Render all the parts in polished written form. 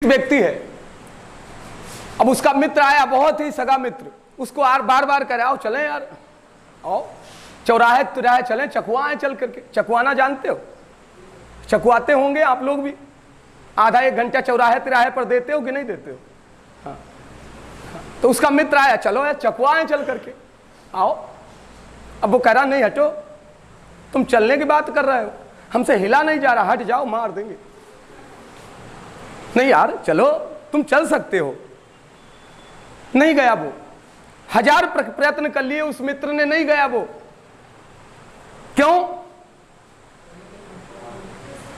व्यक्ति है, अब उसका मित्र आया, बहुत ही सगा मित्र, उसको बार बार करे आओ चलें यार, आओ चौराहे तिराहे चलें, चकवाएं चल करके। चकवाना जानते हो? चकवाते होंगे आप लोग भी, आधा एक घंटा चौराहे तिराहे पर देते हो कि नहीं देते हो? हाँ। तो उसका मित्र आया, चलो यार चकवाएं चल करके आओ। अब वो कह रहा नहीं हटो, तुम चलने की बात कर रहे हो, हमसे हिला नहीं जा रहा, हट जाओ मार देंगे। नहीं यार चलो तुम चल सकते हो। नहीं गया वो, 1000 प्रयत्न कर लिए उस मित्र ने, नहीं गया वो। क्यों?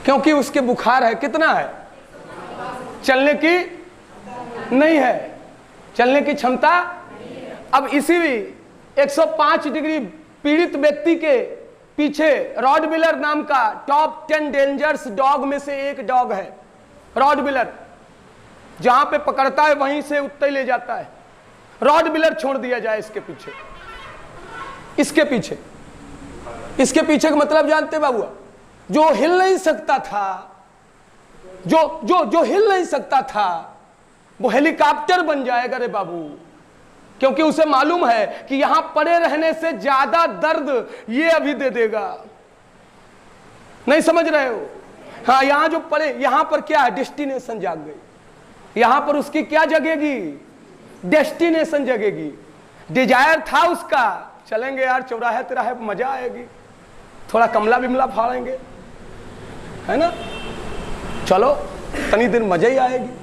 क्योंकि उसके बुखार है, कितना है? चलने की नहीं है, चलने की क्षमता। अब इसी भी 105 डिग्री पीड़ित व्यक्ति के पीछे रॉडविलर नाम का टॉप 10 डेंजरस डॉग में से एक डॉग है। रॉडविलर जहां पे पकड़ता है वहीं से उत्ते ही ले जाता है। रॉडविलर छोड़ दिया जाए इसके पीछे, इसके पीछे, इसके पीछे का मतलब जानते बाबू? जो हिल नहीं सकता था, जो हिल नहीं सकता था वो हेलीकॉप्टर बन जाएगा रे बाबू, क्योंकि उसे मालूम है कि यहां पड़े रहने से ज्यादा दर्द ये अभी दे देगा। नहीं समझ रहे हो? हाँ, यहां जो पड़े, यहां पर क्या है? डेस्टिनेशन जाग गई, यहां पर उसकी क्या जगेगी? डेस्टिनेशन जगेगी। डिजायर था उसका, चलेंगे यार चौराहे तिराहे, मजा आएगी, थोड़ा कमला बिमला फाड़ेंगे, है ना, चलो तनी दिन मजा ही आएगी।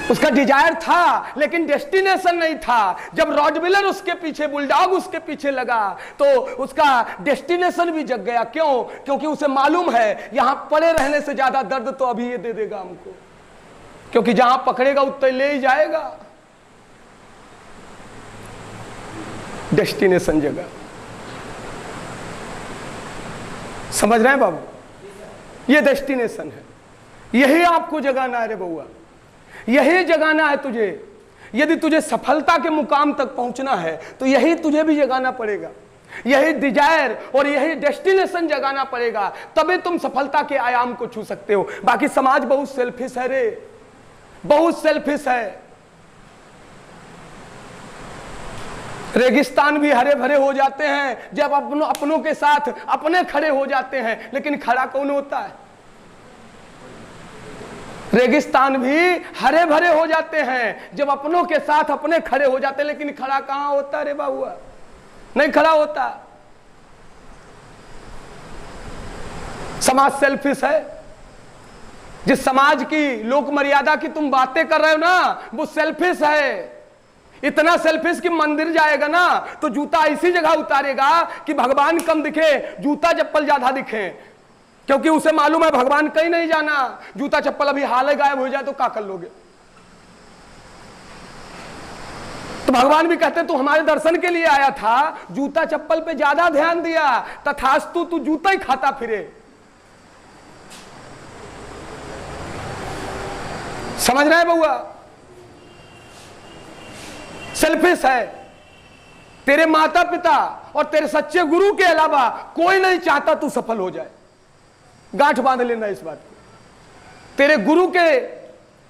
उसका डिजायर था लेकिन डेस्टिनेशन नहीं था। जब रॉडविलर उसके पीछे, बुलडॉग उसके पीछे लगा तो उसका डेस्टिनेशन भी जग गया। क्यों? क्योंकि उसे मालूम है यहां पड़े रहने से ज्यादा दर्द तो अभी ये दे देगा हमको, क्योंकि जहां पकड़ेगा उतना ले ही जाएगा। डेस्टिनेशन जगह, समझ रहे हैं बाबू? ये डेस्टिनेशन है, यही आपको जगाना है रे बउआ, यही जगाना है तुझे। यदि तुझे सफलता के मुकाम तक पहुंचना है तो यही तुझे भी जगाना पड़ेगा, यही डिजायर और यही डेस्टिनेशन जगाना पड़ेगा, तभी तुम सफलता के आयाम को छू सकते हो। बाकी समाज बहुत सेल्फिश है रे, बहुत सेल्फिश है। रेगिस्तान भी हरे भरे हो जाते हैं जब अपनों के साथ अपने खड़े हो जाते हैं, लेकिन खड़ा कौन होता है? रेगिस्तान भी हरे भरे हो जाते हैं जब अपनों के साथ अपने खड़े हो जाते हैं, लेकिन खड़ा कहां होता रे बाबू? नहीं खड़ा होता। समाज सेल्फिश है। जिस समाज की लोक मर्यादा की तुम बातें कर रहे हो ना, वो सेल्फिश है। इतना सेल्फिश कि मंदिर जाएगा ना तो जूता ऐसी जगह उतारेगा कि भगवान कम दिखे, जूता चप्पल ज्यादा दिखे, क्योंकि उसे मालूम है भगवान कहीं नहीं जाना। जूता चप्पल अभी हाल गायब हो जाए तो क्या कर लोगे? तो भगवान भी कहते तू हमारे दर्शन के लिए आया था, जूता चप्पल पे ज्यादा ध्यान दिया, तथास्तु तू जूता ही खाता फिरे। समझ रहे हैं बउआ? सेल्फिश है। तेरे माता पिता और तेरे सच्चे गुरु के अलावा कोई नहीं चाहता तू सफल हो जाए। गांठ बांध लेना इस बात को। तेरे गुरु के,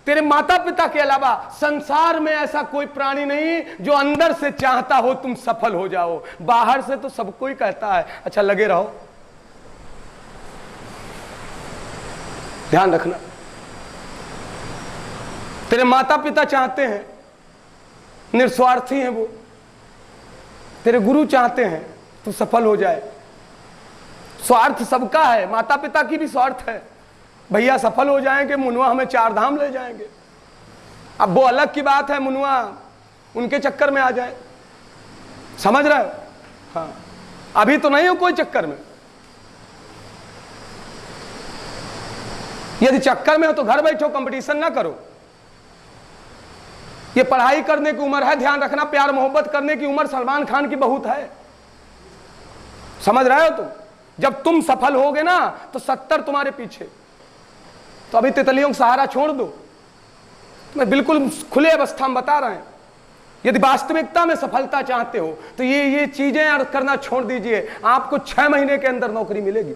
तेरे माता पिता के अलावा संसार में ऐसा कोई प्राणी नहीं जो अंदर से चाहता हो तुम सफल हो जाओ। बाहर से तो सब कोई कहता है अच्छा लगे रहो। ध्यान रखना, तेरे माता पिता चाहते हैं, निस्वार्थी हैं वो। तेरे गुरु चाहते हैं तू सफल हो जाए। स्वार्थ सबका है, माता पिता की भी स्वार्थ है, भैया सफल हो जाएंगे, मुनुआ हमें 4 धाम ले जाएंगे। अब वो अलग की बात है, मुनुआ उनके चक्कर में आ जाए। समझ रहे हो? हाँ, अभी तो नहीं हो कोई चक्कर में। यदि चक्कर में हो तो घर बैठो, कंपटीशन ना करो। ये पढ़ाई करने की उम्र है, ध्यान रखना, प्यार मोहब्बत करने की उम्र सलमान खान की बहुत है। समझ रहे हो तुम? जब तुम सफल होगे ना तो 70 तुम्हारे पीछे। तो अभी तितलियों का सहारा छोड़ दो। मैं बिल्कुल खुले अवस्था में बता रहे हैं, यदि वास्तविकता में सफलता चाहते हो तो ये चीजें करना छोड़ दीजिए। आपको 6 महीने के अंदर नौकरी मिलेगी।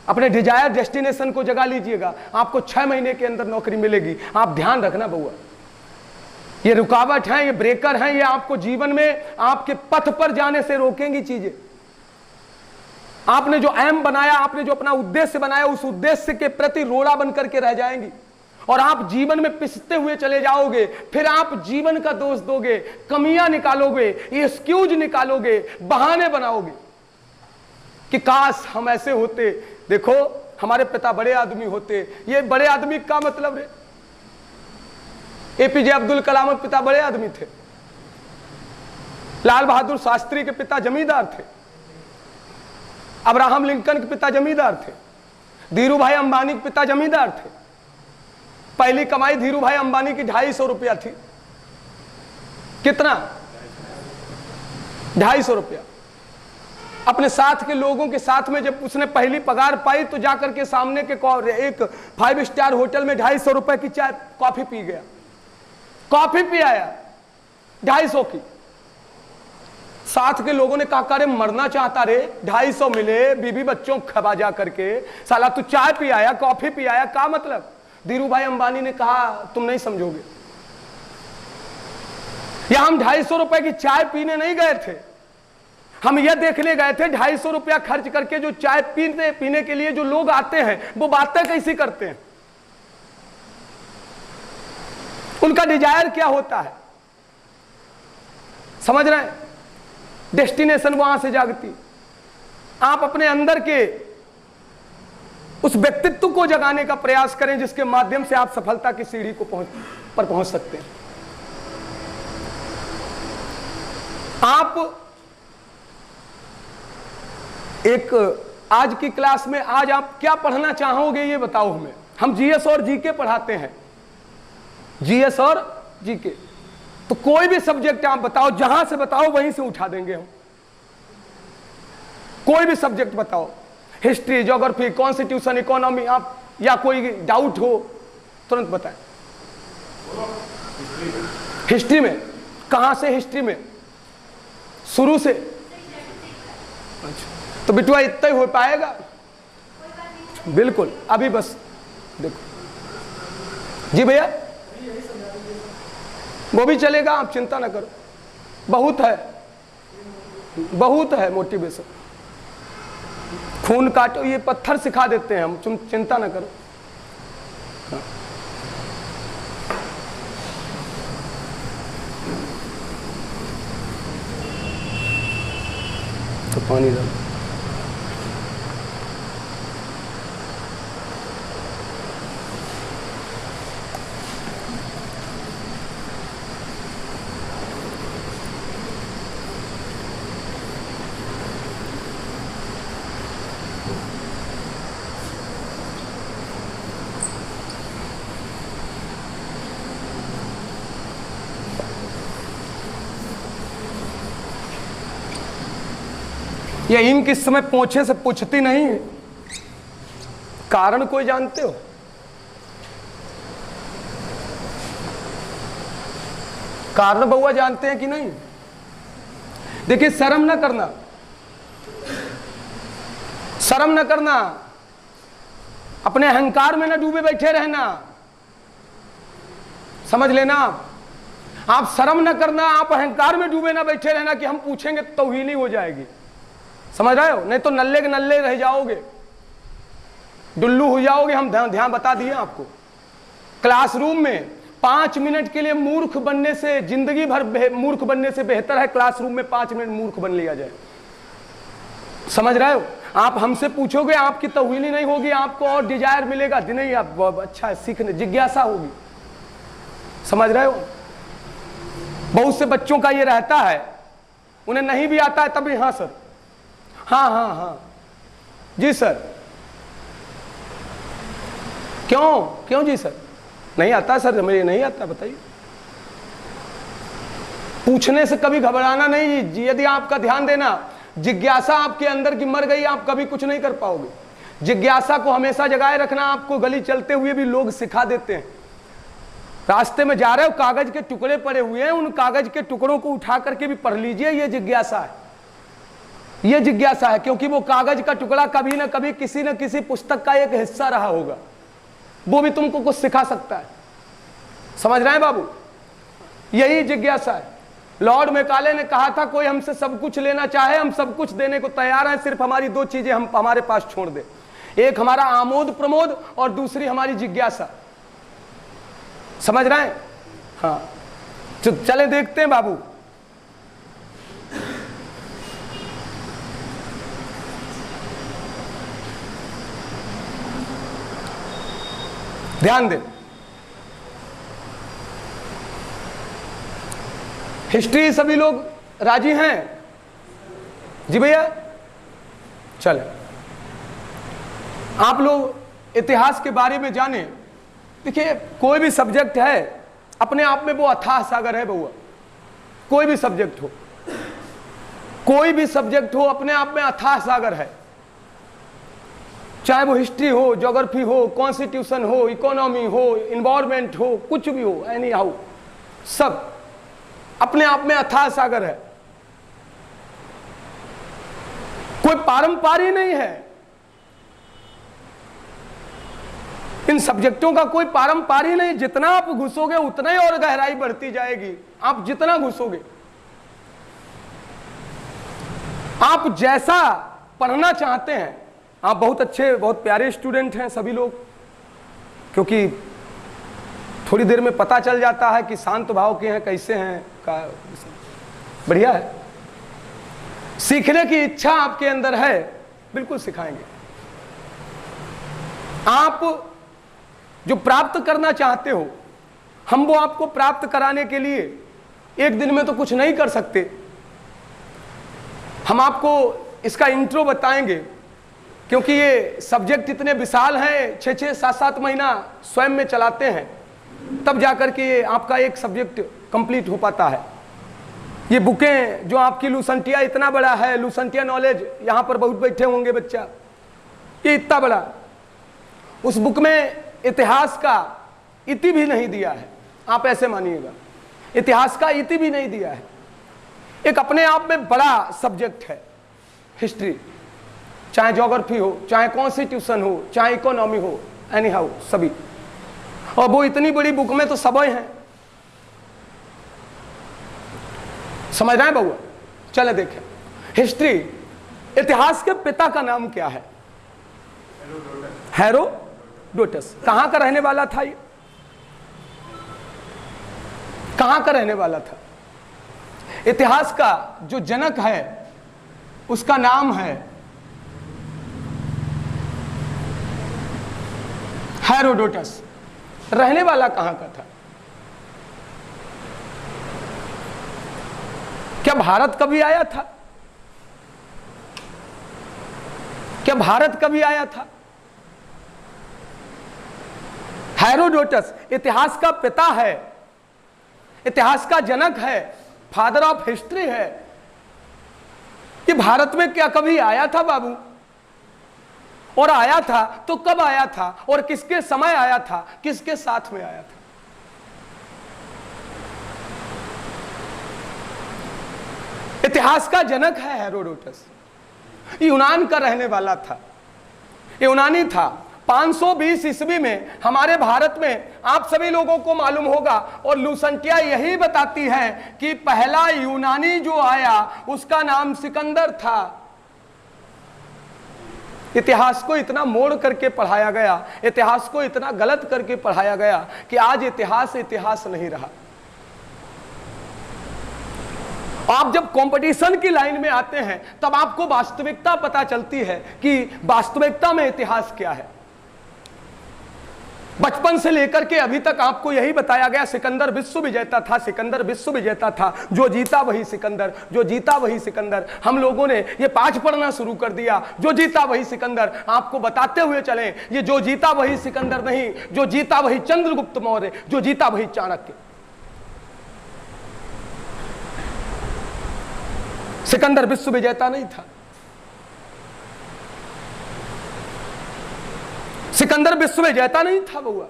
अपने डिजायर डेस्टिनेशन को जगा लीजिएगा, आपको 6 महीने के अंदर नौकरी मिलेगी। आप ध्यान रखना बउआ, ये रुकावट है, ये ब्रेकर है, ये आपको जीवन में आपके पथ पर जाने से रोकेंगी चीजें। आपने जो एम बनाया, आपने जो अपना उद्देश्य बनाया, उस उद्देश्य के प्रति रोड़ा बन करके रह जाएंगी और आप जीवन में पिसते हुए चले जाओगे। फिर आप जीवन का दोष दोगे, कमियां निकालोगे, एक्सक्यूज निकालोगे, बहाने बनाओगे कि काश हम ऐसे होते, देखो हमारे पिता बड़े आदमी होते। ये बड़े आदमी का मतलब रे, एपीजे अब्दुल कलाम के पिता बड़े आदमी थे, लाल बहादुर शास्त्री के पिता जमींदार थे, अब्राहम लिंकन के पिता जमींदार थे, धीरू भाई अंबानी के पिता जमींदार थे। पहली कमाई धीरू भाई अंबानी की 250 रुपया थी। कितना? 250 रुपया। अपने साथ के लोगों के साथ में जब उसने पहली पगार पाई तो जाकर के सामने के एक 5 स्टार होटल में 250 रुपए की चाय कॉफी पी गया, कॉफी पी आया 250 की। साथ के लोगों ने कहा, अरे मरना चाहता रे, 250 मिले, बीबी बच्चों खबा जा करके, साला तू चाय पी आया, कॉफी पी आया, क्या मतलब? धीरू भाई अंबानी ने कहा, तुम नहीं समझोगे, या हम 250 रुपए की चाय पीने नहीं गए थे, हम यह देखने गए थे 250 रुपया खर्च करके जो चाय पीने के लिए जो लोग आते हैं वो बातें कैसी करते हैं, उनका डिजायर क्या होता है, समझ रहे हैं? डेस्टिनेशन वहां से जागती। आप अपने अंदर के उस व्यक्तित्व को जगाने का प्रयास करें जिसके माध्यम से आप सफलता की सीढ़ी को पहुंच सकते हैं। आप एक आज की क्लास में आज आप क्या पढ़ना चाहोगे ये बताओ हमें। हम जीएस और जीके पढ़ाते हैं, जीएस और जीके, तो कोई भी सब्जेक्ट आप बताओ, जहां से बताओ वहीं से उठा देंगे हम। कोई भी सब्जेक्ट बताओ, हिस्ट्री, ज्योग्राफी, कॉन्स्टिट्यूशन, इकोनॉमी, आप या कोई डाउट हो तुरंत बताएं। हिस्ट्री में कहां से? हिस्ट्री में शुरू से? अच्छा, तो बिटुआ इतना ही हो पाएगा? बिल्कुल, अभी बस देखो जी भैया, वो भी चलेगा, आप चिंता ना करो, बहुत है, बहुत है मोटिवेशन। खून काटो, ये पत्थर सिखा देते हैं हम, तुम चिंता ना करो। हाँ। तो पानी डालो। ये इन किस समय पोछे से पूछती नहीं है, कारण कोई जानते हो? कारण बउआ जानते हैं कि नहीं? देखिए, शर्म ना करना, शर्म ना करना, अपने अहंकार में ना डूबे बैठे रहना, समझ लेना। आप शर्म ना करना, आप अहंकार में डूबे ना बैठे रहना कि हम पूछेंगे तो तौहीनी हो जाएगी, समझ रहे हो? नहीं तो नल्ले के नल्ले रह जाओगे, डुल्लू हो जाओगे। हम ध्यान बता दिए आपको। क्लासरूम में 5 मिनट के लिए मूर्ख बनने से, जिंदगी भर मूर्ख बनने से बेहतर है क्लासरूम में 5 मिनट मूर्ख बन लिया जाए, समझ रहे हो? आप हमसे पूछोगे, आपकी तौहीनी नहीं होगी, आपको और डिजायर मिलेगा, नहीं आप अच्छा सीखने जिज्ञासा होगी, समझ रहे हो? बहुत से बच्चों का ये रहता है, उन्हें नहीं भी आता है तभी हाँ सर, हाँ हाँ हाँ जी सर, क्यों क्यों जी सर, नहीं आता सर, मुझे नहीं आता, बताइए। पूछने से कभी घबराना नहीं जी। यदि आपका ध्यान देना, जिज्ञासा आपके अंदर की मर गई, आप कभी कुछ नहीं कर पाओगे। जिज्ञासा को हमेशा जगाए रखना। आपको गली चलते हुए भी लोग सिखा देते हैं, रास्ते में जा रहे हो, कागज के टुकड़े पड़े हुए हैं, उन कागज के टुकड़ों को उठा करके भी पढ़ लीजिए, ये जिज्ञासा है। ये जिज्ञासा है, क्योंकि वो कागज का टुकड़ा कभी ना कभी किसी न किसी पुस्तक का एक हिस्सा रहा होगा, वो भी तुमको कुछ सिखा सकता है। समझ रहे हैं बाबू? यही जिज्ञासा है। लॉर्ड मैकाले ने कहा था, कोई हमसे सब कुछ लेना चाहे हम सब कुछ देने को तैयार हैं, सिर्फ हमारी दो चीजें हम हमारे पास छोड़ दे, एक हमारा आमोद प्रमोद और दूसरी हमारी जिज्ञासा। समझ रहे हैं? हाँ, तो चले देखते हैं बाबू। ध्यान दें, हिस्ट्री सभी लोग राजी हैं? जी भैया, चले आप लोग इतिहास के बारे में जाने। देखिए, कोई भी सब्जेक्ट है अपने आप में वो अथाह सागर है बउआ। कोई भी सब्जेक्ट हो, कोई भी सब्जेक्ट हो, अपने आप में अथाह सागर है। चाहे वो हिस्ट्री हो, ज्योग्राफी हो, कॉन्स्टिट्यूशन हो, इकोनॉमी हो, इन्वायरमेंट हो, कुछ भी हो, एनी हाउ, सब अपने आप में अथाह सागर है। कोई पारंपार ही नहीं है इन सब्जेक्टों का, कोई पारंपार ही नहीं। जितना आप घुसोगे उतना ही और गहराई बढ़ती जाएगी। आप जितना घुसोगे, आप जैसा पढ़ना चाहते हैं, आप बहुत अच्छे बहुत प्यारे स्टूडेंट हैं सभी लोग, क्योंकि थोड़ी देर में पता चल जाता है कि शांत भाव के हैं, कैसे हैं, बढ़िया है। सीखने की इच्छा आपके अंदर है, बिल्कुल सिखाएंगे। आप जो प्राप्त करना चाहते हो, हम वो आपको प्राप्त कराने के लिए एक दिन में तो कुछ नहीं कर सकते। हम आपको इसका इंट्रो बताएंगे, क्योंकि ये सब्जेक्ट इतने विशाल हैं, 6-6, 7-7 महीना स्वयं में चलाते हैं, तब जाकर के ये आपका एक सब्जेक्ट कंप्लीट हो पाता है। ये बुकें जो आपकी लुसंटिया इतना बड़ा है, लुसंटिया नॉलेज, यहाँ पर बहुत बैठे होंगे बच्चा, ये इतना बड़ा, उस बुक में इतिहास का इति भी नहीं दिया है। आप ऐसे मानिएगा, इतिहास का इति भी नहीं दिया है। एक अपने आप में बड़ा सब्जेक्ट है हिस्ट्री, चाहे ज्योग्राफी हो, चाहे कॉन्स्टिट्यूशन हो, चाहे इकोनॉमी हो, एनी हाउ सभी। और वो इतनी बड़ी बुक में तो सब हैं। समझ रहे हैं बउआ? चले देखें हिस्ट्री। इतिहास के पिता का नाम क्या है? हेरोडोटस। कहां का रहने वाला था ये? कहां का रहने वाला था? इतिहास का जो जनक है उसका नाम है हेरोडोटस। रहने वाला कहां का था? क्या भारत कभी आया था? क्या भारत कभी आया था? हेरोडोटस इतिहास का पिता है, इतिहास का जनक है, फादर ऑफ हिस्ट्री है। कि भारत में क्या कभी आया था बाबू? और आया था तो कब आया था और किसके समय आया था, किसके साथ में आया था? इतिहास का जनक है हेरोडोटस। यूनान का रहने वाला था, यूनानी था। 520 ईस्वी में हमारे भारत में आप सभी लोगों को मालूम होगा, और लुसंटिया यही बताती है कि पहला यूनानी जो आया उसका नाम सिकंदर था। इतिहास को इतना मोड़ करके पढ़ाया गया, इतिहास को इतना गलत करके पढ़ाया गया कि आज इतिहास इतिहास नहीं रहा। आप जब कंपटीशन की लाइन में आते हैं तब आपको वास्तविकता पता चलती है कि वास्तविकता में इतिहास क्या है। बचपन से लेकर के अभी तक आपको यही बताया गया, सिकंदर विश्व विजेता था, सिकंदर विश्व विजेता था, जो जीता वही सिकंदर, जो जीता वही सिकंदर। हम लोगों ने ये पाठ पढ़ना शुरू कर दिया, जो जीता वही सिकंदर। आपको बताते हुए चले, ये जो जीता वही सिकंदर नहीं, जो जीता वही चंद्रगुप्त मौर्य, जो जीता वही चाणक्य। सिकंदर विश्व विजेता नहीं था। सिकंदर विश्व विजेता नहीं था बउआ,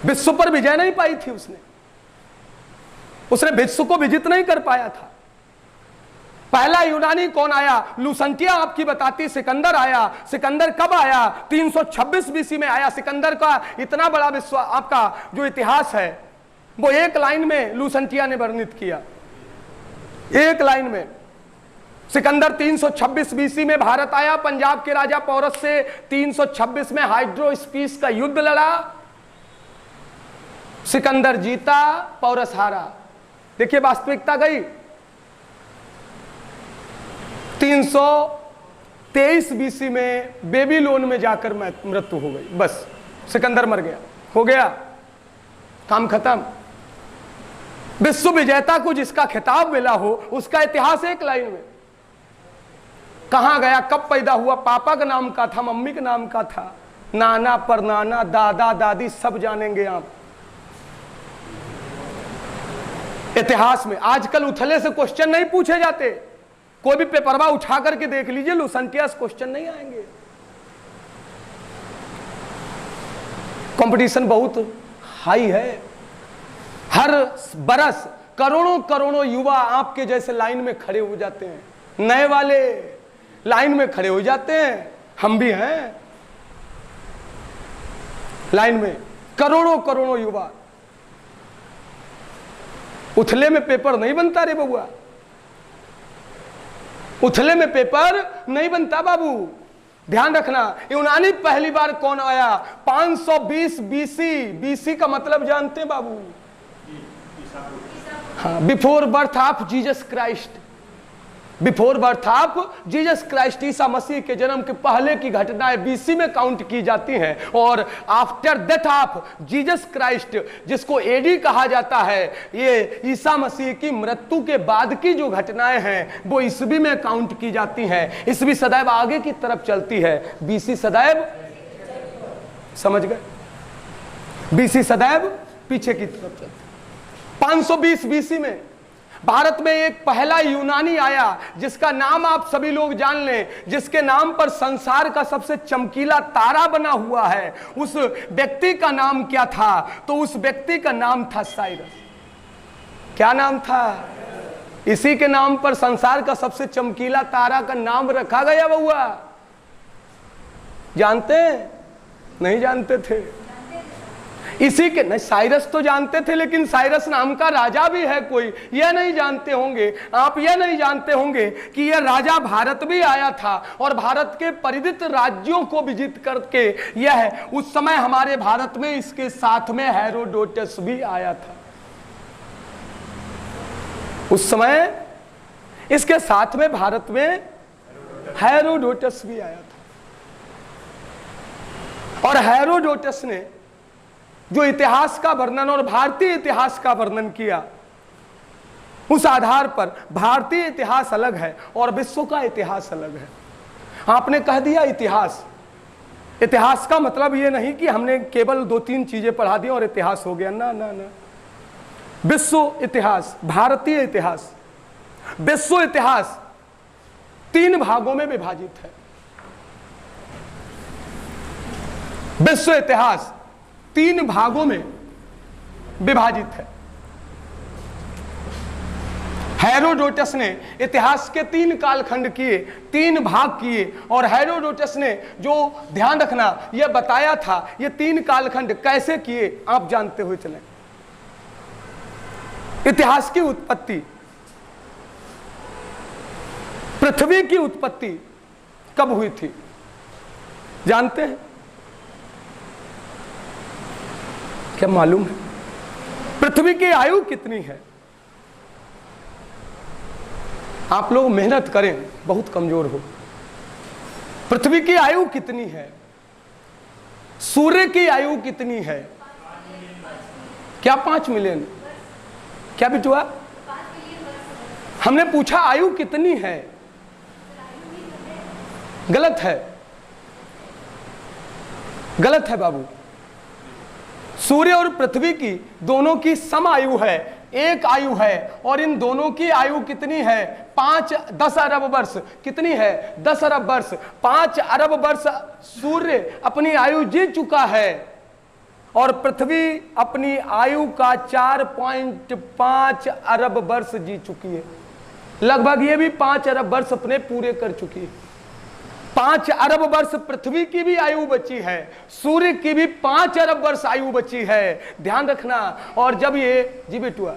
विश्व पर विजय नहीं पाई थी उसने विश्व को विजित नहीं कर पाया था। पहला यूनानी कौन आया? लुसंटिया आपकी बताती सिकंदर आया। सिकंदर कब आया? 326 बीसी में आया। सिकंदर का इतना बड़ा विश्व आपका जो इतिहास है वो एक लाइन में लुसंटिया ने वर्णित किया, एक लाइन में। सिकंदर 326 बीसी में भारत आया, पंजाब के राजा पौरस से 326 में हाइड्रोस्पीस का युद्ध लड़ा, सिकंदर जीता, पौरस हारा। देखिए वास्तविकता गई। 323 बीसी में बेबीलोन में जाकर मृत्यु हो गई। बस सिकंदर मर गया, हो गया, काम खत्म। विश्व विजेता को जिसका खिताब मिला हो उसका इतिहास एक लाइन में। कहां गया, कब पैदा हुआ, पापा का नाम का था, मम्मी के नाम का था, नाना परनाना दादा दादी सब जानेंगे आप इतिहास में। आजकल उथले से क्वेश्चन नहीं पूछे जाते, कोई भी पेपरवा उठा करके देख लीजिए, लुसंटिया से क्वेश्चन नहीं आएंगे। कंपटीशन बहुत हाई है। हर बरस करोड़ों करोड़ों युवा आपके जैसे लाइन में खड़े हो जाते हैं, नए वाले लाइन में खड़े हो जाते हैं। हम भी हैं लाइन में, करोड़ों करोड़ों युवा। उथले में पेपर नहीं बनता रे बबुआ, उथले में पेपर नहीं बनता बाबू, ध्यान रखना। यूनानी पहली बार कौन आया? 520 बीसी। बीसी का मतलब जानते हैं बाबू? हाँ, before birth of Jesus Christ. Before birth of Jesus Christ, ईसा मसीह के जन्म के पहले की घटनाएं बीसी में काउंट की जाती हैं। और after death of Jesus Christ, जिसको एडी कहा जाता है, ये ईसा मसीह की मृत्यु के बाद की जो घटनाएं हैं वो ईसवी में काउंट की जाती हैं। ईसवी सदैव आगे की तरफ चलती है, बीसी सदैव, समझ गए, बीसी सदैव पीछे की तरफ चलती। 520 बीसी में भारत में एक पहला यूनानी आया जिसका नाम आप सभी लोग जान लें, जिसके नाम पर संसार का सबसे चमकीला तारा बना हुआ है। उस व्यक्ति का नाम क्या था? तो उस व्यक्ति का नाम था साइरस। क्या नाम था? इसी के नाम पर संसार का सबसे चमकीला तारा का नाम रखा गया। बउआ जानते हैं? नहीं जानते थे? इसी के नहीं, साइरस तो जानते थे, लेकिन साइरस नाम का राजा भी है कोई, यह नहीं जानते होंगे आप। यह नहीं जानते होंगे कि यह राजा भारत भी आया था और भारत के परिधित राज्यों को विजित करके यह उस समय हमारे भारत में इसके साथ में हेरोडोटस भी आया था। उस समय इसके साथ में भारत में हेरोडोटस भी आया था। और हेरोडोटस ने जो इतिहास का वर्णन और भारतीय इतिहास का वर्णन किया, उस आधार पर भारतीय इतिहास अलग है और विश्व का इतिहास अलग है। आपने कह दिया इतिहास। इतिहास का मतलब यह नहीं कि हमने केवल 2-3 चीजें पढ़ा दी और इतिहास हो गया, ना ना ना। विश्व इतिहास, भारतीय इतिहास, विश्व इतिहास 3 भागों में विभाजित है। विश्व इतिहास 3 भागों में विभाजित है। हेरोडोटस ने इतिहास के 3 कालखंड किए, 3 भाग किए। और हेरोडोटस ने जो ध्यान रखना यह बताया था, ये 3 कालखंड कैसे किए आप जानते हुए चलें। इतिहास की उत्पत्ति, पृथ्वी की उत्पत्ति कब हुई थी जानते हैं? क्या मालूम है? पृथ्वी की आयु कितनी है? आप लोग मेहनत करें, बहुत कमजोर हो। पृथ्वी की आयु कितनी है? सूर्य की आयु कितनी है? क्या 5 मिलियन? क्या बिटुआ? हमने पूछा आयु कितनी है। गलत है, गलत है बाबू। सूर्य और पृथ्वी की दोनों की सम आयु है, एक आयु है। और इन दोनों की आयु कितनी है? 10 अरब वर्ष। कितनी है? 10 अरब वर्ष। 5 अरब वर्ष सूर्य अपनी आयु जी चुका है और पृथ्वी अपनी आयु का 4.5 अरब वर्ष जी चुकी है। लगभग ये भी 5 अरब वर्ष अपने पूरे कर चुकी है। 5 अरब वर्ष पृथ्वी की भी आयु बची है, सूर्य की भी 5 अरब वर्ष आयु बची है, ध्यान रखना। और जब ये जी बेटुआ,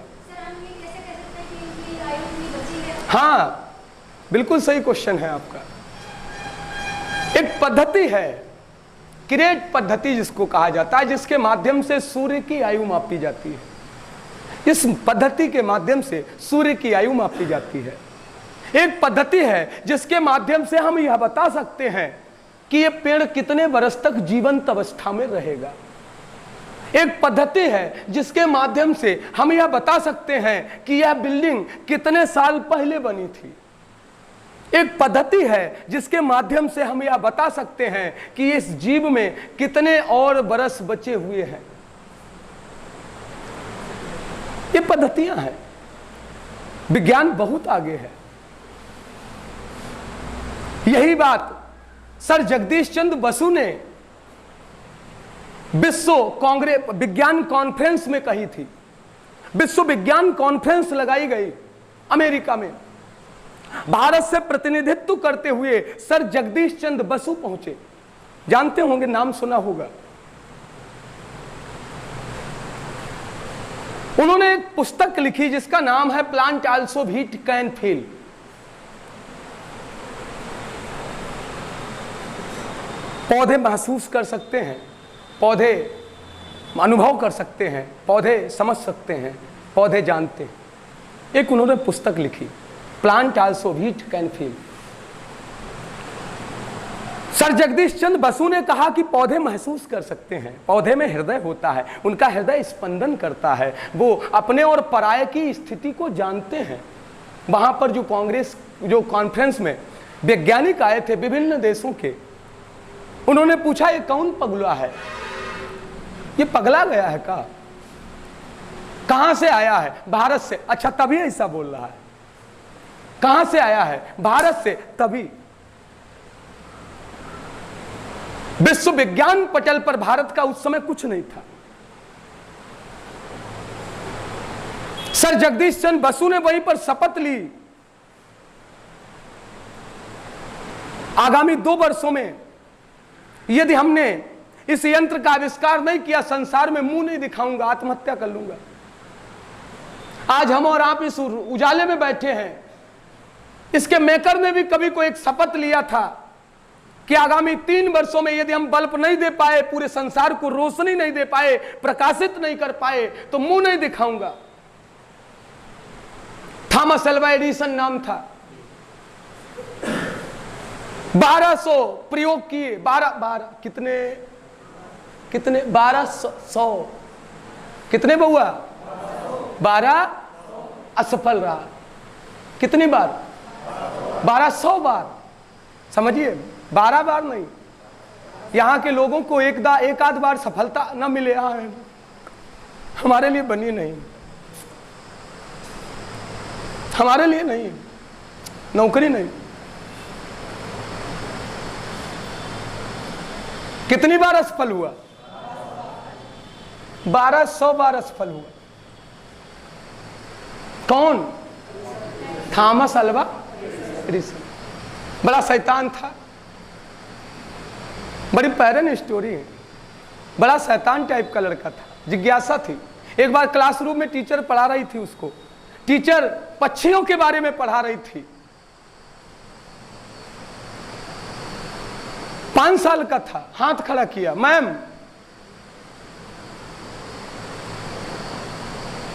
हाँ बिल्कुल सही क्वेश्चन है आपका। एक पद्धति है, किरेट पद्धति जिसको कहा जाता है, जिसके माध्यम से सूर्य की आयु मापी जाती है। इस पद्धति के माध्यम से सूर्य की आयु मापी जाती है। एक पद्धति है जिसके माध्यम से हम यह बता सकते हैं कि यह पेड़ कितने वर्ष तक जीवंत अवस्था में रहेगा। एक पद्धति है जिसके माध्यम से हम यह बता सकते हैं कि यह बिल्डिंग कितने साल पहले बनी थी। एक पद्धति है जिसके माध्यम से हम यह बता सकते हैं कि इस जीव में कितने और बरस बचे हुए हैं। ये पद्धतियां हैं। विज्ञान बहुत आगे है। यही बात सर जगदीश चंद्र बसु ने विश्व कांग्रेस विज्ञान कॉन्फ्रेंस में कही थी। विश्व विज्ञान कॉन्फ्रेंस लगाई गई अमेरिका में। भारत से प्रतिनिधित्व करते हुए सर जगदीश चंद्र बसु पहुंचे। जानते होंगे, नाम सुना होगा। उन्होंने एक पुस्तक लिखी जिसका नाम है plant also heat can feel. पौधे महसूस कर सकते हैं, पौधे अनुभव कर सकते हैं, पौधे समझ सकते हैं, पौधे जानते हैं। एक उन्होंने पुस्तक लिखी, plant also heat can feel. Sir Jagdish Chandra Basu ने कहा कि पौधे महसूस कर सकते हैं, पौधे में हृदय होता है, उनका हृदय स्पंदन करता है, वो अपने और पराये की स्थिति को जानते हैं। वहां पर जो कॉन्फ्रेंस में वैज्ञानिक आए थे विभिन्न देशों के, उन्होंने पूछा ये कौन पगला है, ये पगला गया है का, कहां से आया है? भारत से। अच्छा, तभी ऐसा बोल रहा है। कहां से आया है? भारत से। तभी विश्व विज्ञान पटल पर भारत का उस समय कुछ नहीं था। सर जगदीश चंद्र बसु ने वहीं पर शपथ ली, आगामी 2 वर्षों में यदि हमने इस यंत्र का आविष्कार नहीं किया, संसार में मुंह नहीं दिखाऊंगा, आत्महत्या कर लूंगा। आज हम और आप इस उजाले में बैठे हैं। इसके मेकर ने भी कभी को एक शपथ लिया था कि आगामी 3 वर्षों में यदि हम बल्ब नहीं दे पाए, पूरे संसार को रोशनी नहीं दे पाए, प्रकाशित नहीं कर पाए, तो मुंह नहीं दिखाऊंगा। थॉमस अल्वा एडिसन नाम था। 1200 प्रयोग किए, 12 कितने 1200 कितने बउआ 12 असफल रहा। कितनी बार? 1200 बार। समझिए, 12 बार नहीं। यहां के लोगों को एक आध बार सफलता न मिले, हमारे लिए बनी नहीं, हमारे लिए नहीं, नौकरी नहीं। कितनी बार असफल हुआ? 1200 बार असफल हुआ। कौन? Thomas Alva Edison. बड़ा शैतान था, बड़ी पैरन स्टोरी है। बड़ा शैतान टाइप का लड़का था, जिज्ञासा थी। एक बार क्लासरूम में टीचर पढ़ा रही थी उसको, टीचर पक्षियों के बारे में पढ़ा रही थी। 5 साल का था, हाथ खड़ा किया, मैम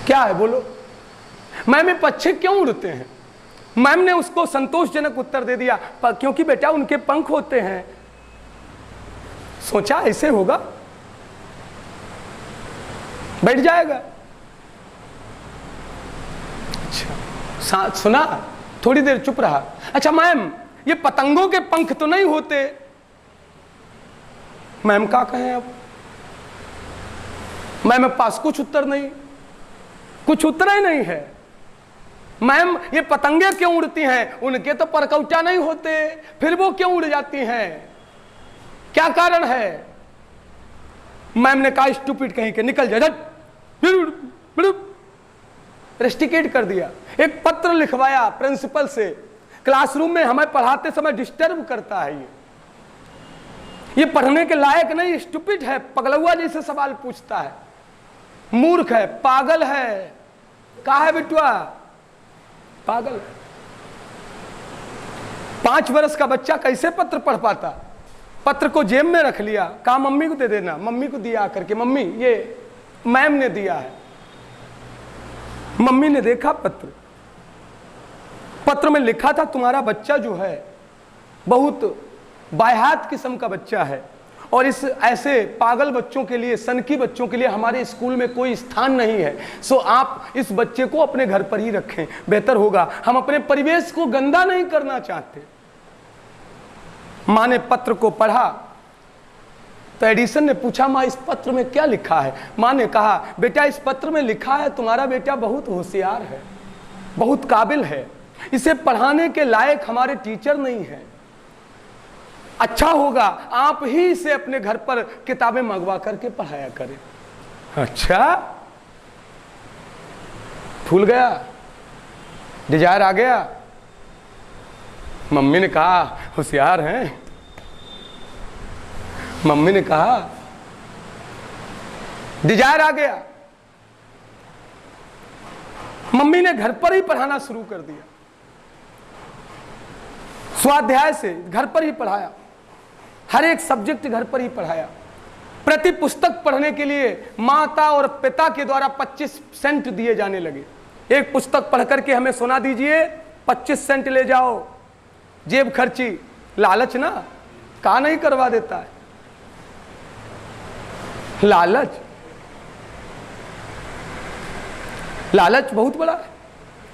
क्या है बोलो। मैम, ये पक्षी क्यों उड़ते हैं? मैम ने उसको संतोषजनक उत्तर दे दिया, क्योंकि बेटा उनके पंख होते हैं। सोचा ऐसे होगा, बैठ जाएगा। अच्छा, सुना, थोड़ी देर चुप रहा। अच्छा मैम, ये पतंगों के पंख तो नहीं होते? मैम क्या कहें अब, मैम पास कुछ उत्तर नहीं, कुछ उत्तर ही नहीं है। मैम, ये पतंगे क्यों उड़ती हैं? उनके तो परकौटा नहीं होते, फिर वो क्यों उड़ जाती हैं? क्या कारण है? मैम ने कहा स्टूपिड कहीं के, निकल जा। रेस्ट्रिकेट कर दिया। एक पत्र लिखवाया प्रिंसिपल से, क्लासरूम में हमें पढ़ाते समय डिस्टर्ब करता है, ये पढ़ने के लायक नहीं, स्टूपिड है, पगलुआ जैसे सवाल पूछता है, मूर्ख है, पागल है। कहा है बिटुआ? पागल है। 5 वर्ष का बच्चा कैसे पत्र पढ़ पाता? पत्र को जेब में रख लिया, कहा मम्मी को दे देना। मम्मी को दिया करके, मम्मी ये मैम ने दिया है। मम्मी ने देखा पत्र, पत्र में लिखा था तुम्हारा बच्चा जो है बहुत बायात किस्म का बच्चा है और इस ऐसे पागल बच्चों के लिए, सनकी बच्चों के लिए हमारे स्कूल में कोई स्थान नहीं है, सो आप इस बच्चे को अपने घर पर ही रखें, बेहतर होगा, हम अपने परिवेश को गंदा नहीं करना चाहते। माँ ने पत्र को पढ़ा तो एडिसन ने पूछा, माँ इस पत्र में क्या लिखा है? माँ ने कहा, बेटा इस पत्र में लिखा है तुम्हारा बेटा बहुत होशियार है, बहुत काबिल है, इसे पढ़ाने के लायक हमारे टीचर नहीं है, अच्छा होगा आप ही इसे अपने घर पर किताबें मंगवा करके पढ़ाया करें। अच्छा, फूल गया, डिजायर आ गया। मम्मी ने कहा होशियार हैं, मम्मी ने कहा डिजायर आ गया। मम्मी ने घर पर ही पढ़ाना शुरू कर दिया, स्वाध्याय से घर पर ही पढ़ाया, हर एक सब्जेक्ट घर पर ही पढ़ाया। प्रति पुस्तक पढ़ने के लिए माता और पिता के द्वारा 25 सेंट दिए जाने लगे। एक पुस्तक पढ़ करके हमें सुना दीजिए, 25 सेंट ले जाओ, जेब खर्ची। लालच ना, कहा नहीं करवा देता है, लालच, लालच बहुत बड़ा है।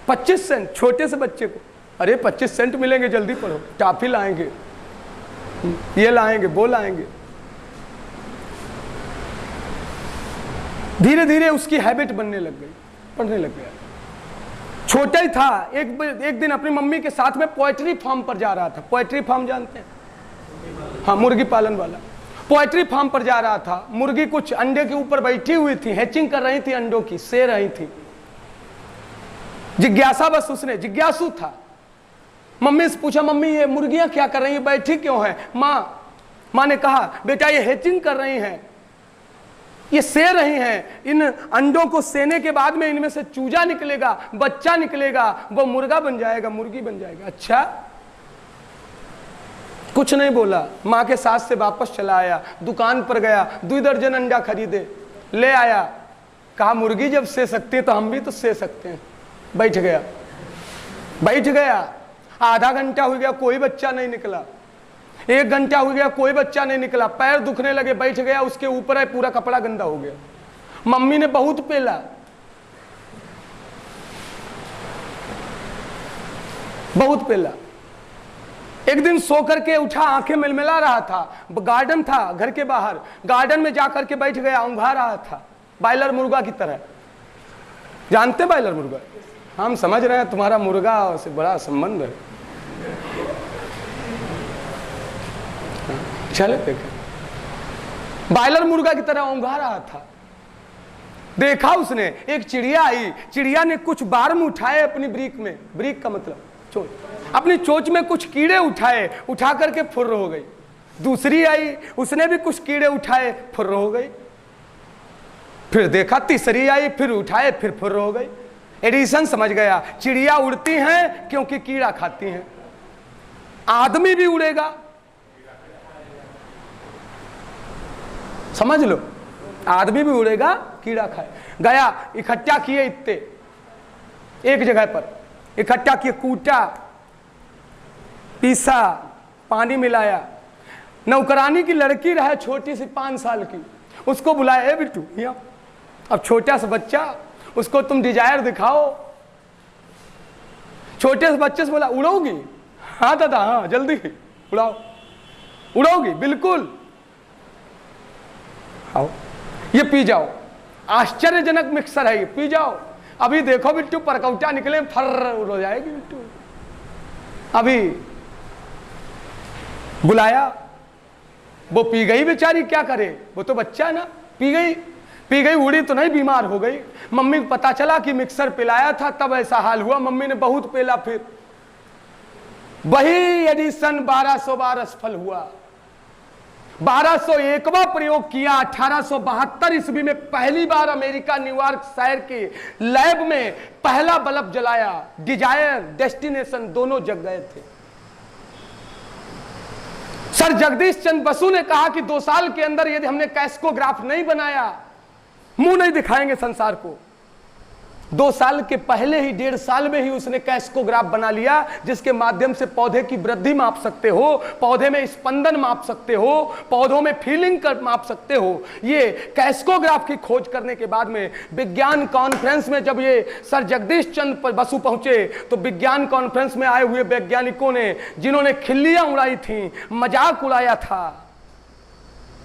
25 सेंट छोटे से बच्चे को, अरे 25 सेंट मिलेंगे, जल्दी पढ़ो, टॉफी लाएंगे, ये लाएंगे, वो लाएंगे। धीरे धीरे उसकी हैबिट बनने लग गई, पढ़ने लग गया। छोटा ही था, एक दिन अपनी मम्मी के साथ में पोएट्री फार्म पर जा रहा था। पोएट्री फार्म जानते हैं? हाँ, मुर्गी पालन वाला। पोएट्री फार्म पर जा रहा था, मुर्गी कुछ अंडे के ऊपर बैठी हुई थी, हैचिंग कर रही थी, अंडों की से रही थी। जिज्ञासा बस उसने, जिज्ञासु था। मम्मी से पूछा, मम्मी ये मुर्गियां क्या कर रही हैं, बैठी क्यों है? माँ ने कहा, बेटा ये हैचिंग कर रही हैं, ये से रही हैं, इन अंडों को सेने के बाद में इनमें से चूजा निकलेगा, बच्चा निकलेगा, वो मुर्गा बन जाएगा, मुर्गी बन जाएगा। अच्छा, कुछ नहीं बोला। माँ के साथ से वापस चला आया, दुकान पर गया, 2 दर्जन अंडा खरीदे, ले आया, कहा मुर्गी जब से सकती है तो हम भी तो से सकते हैं। बैठ गया। आधा घंटा हो गया, कोई बच्चा नहीं निकला। 1 घंटा हो गया, कोई बच्चा नहीं निकला। पैर दुखने लगे, बैठ गया, उसके ऊपर है पूरा कपड़ा गंदा हो गया। मम्मी ने बहुत पेला, बहुत पेला। एक दिन सो करके उठा, आंखें मिलमिला रहा था, गार्डन था घर के बाहर, गार्डन में जाकर के बैठ गया, ऊँघा रहा था बॉयलर मुर्गा की तरह। जानते बॉयलर मुर्गा? हम समझ रहे हैं तुम्हारा मुर्गा से बड़ा संबंध है। चले देखे, बॉयलर मुर्गा की तरह ऊँघा रहा था। देखा उसने, एक चिड़िया आई, चिड़िया ने कुछ बार्म उठाए अपनी ब्रीक में, ब्रीक का मतलब चोंच, अपनी चोंच में कुछ कीड़े उठाए, उठा करके फुर्र हो गई। दूसरी आई, उसने भी कुछ कीड़े उठाए, फुर्र हो गई। फिर देखा, तीसरी आई, फिर उठाए, फिर फुर्र हो गई। एडिसन समझ गया, चिड़िया उड़ती हैं क्योंकि कीड़ा खाती हैं, आदमी भी उड़ेगा। समझ लो, आदमी भी उड़ेगा, कीड़ा खाए। गया, इकट्ठा किए इत्ते, एक जगह पर इकट्ठा किए, कूटा, पीसा, पानी मिलाया। नौकरानी की लड़की रहे छोटी सी 5 साल की, उसको बुलाया, ए बिट्टू यहाँ, अब छोटा सा बच्चा, उसको तुम डिजायर दिखाओ। छोटे से बच्चे से बोला, उड़ोगी? हाँ दादा, हाँ जल्दी उड़ाओ। उड़ोगी? बिल्कुल। आओ, ये पी जाओ, आश्चर्यजनक मिक्सर है ये, पी जाओ। अभी देखो बिट्टू, परकौटा निकले, फर्र उड़ जाएगी बिट्टू। अभी बुलाया, वो पी गई बेचारी, क्या करे, वो तो बच्चा है ना, पी गई। पी गई, उड़ी तो नहीं, बीमार हो गई। मम्मी को पता चला कि मिक्सर पिलाया था, तब ऐसा हाल हुआ। मम्मी ने बहुत पीला, फिर वही एडिसन 1200 बार असफल हुआ। 1201वां प्रयोग किया। 1872 ईस्वी में पहली बार अमेरिका न्यूयॉर्क शहर के लैब में पहला बल्ब जलाया। डिजायर, डेस्टिनेशन दोनों जग गए थे। सर जगदीश चंद्र बसु ने कहा कि 2 साल के अंदर यदि हमने कैस्कोग्राफ नहीं बनाया, मुंह नहीं दिखाएंगे संसार को। 2 साल के पहले ही, 1.5 साल में ही उसने कैस्कोग्राफ बना लिया, जिसके माध्यम से पौधे की वृद्धि माप सकते हो, पौधे में स्पंदन माप सकते हो, पौधों में फीलिंग कर माप सकते हो। ये कैस्कोग्राफ की खोज करने के बाद में विज्ञान कॉन्फ्रेंस में जब ये सर जगदीश चंद्र बसु पहुंचे, तो विज्ञान कॉन्फ्रेंस में आए हुए वैज्ञानिकों ने, जिन्होंने खिल्लियां उड़ाई थी, मजाक उड़ाया था,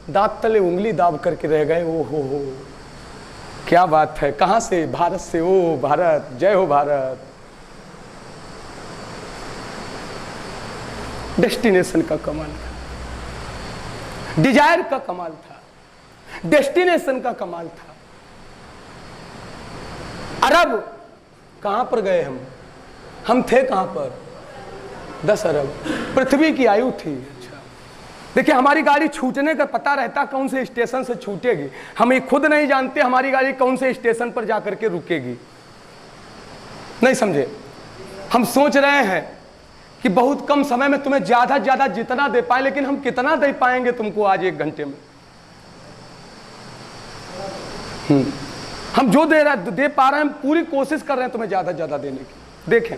दांत तले उंगली दाब करके रह गए। ओ हो, क्या बात है, कहां से? भारत से। ओ भारत, जय हो भारत। डेस्टिनेशन का कमाल था, डिजायर का कमाल था, डेस्टिनेशन का कमाल था। अरब कहां पर गए हम थे कहां पर? 10 अरब पृथ्वी की आयु थी। देखिए, हमारी गाड़ी छूटने का पता रहता कौन से स्टेशन से छूटेगी, हम ये खुद नहीं जानते हमारी गाड़ी कौन से स्टेशन पर जाकर के रुकेगी। नहीं समझे? हम सोच रहे हैं कि बहुत कम समय में तुम्हें ज्यादा ज्यादा जितना दे पाए, लेकिन हम कितना दे पाएंगे तुमको आज 1 घंटे में? हम जो दे पा रहे हैं, हम पूरी कोशिश कर रहे हैं तुम्हें ज्यादा ज्यादा देने की। देखें,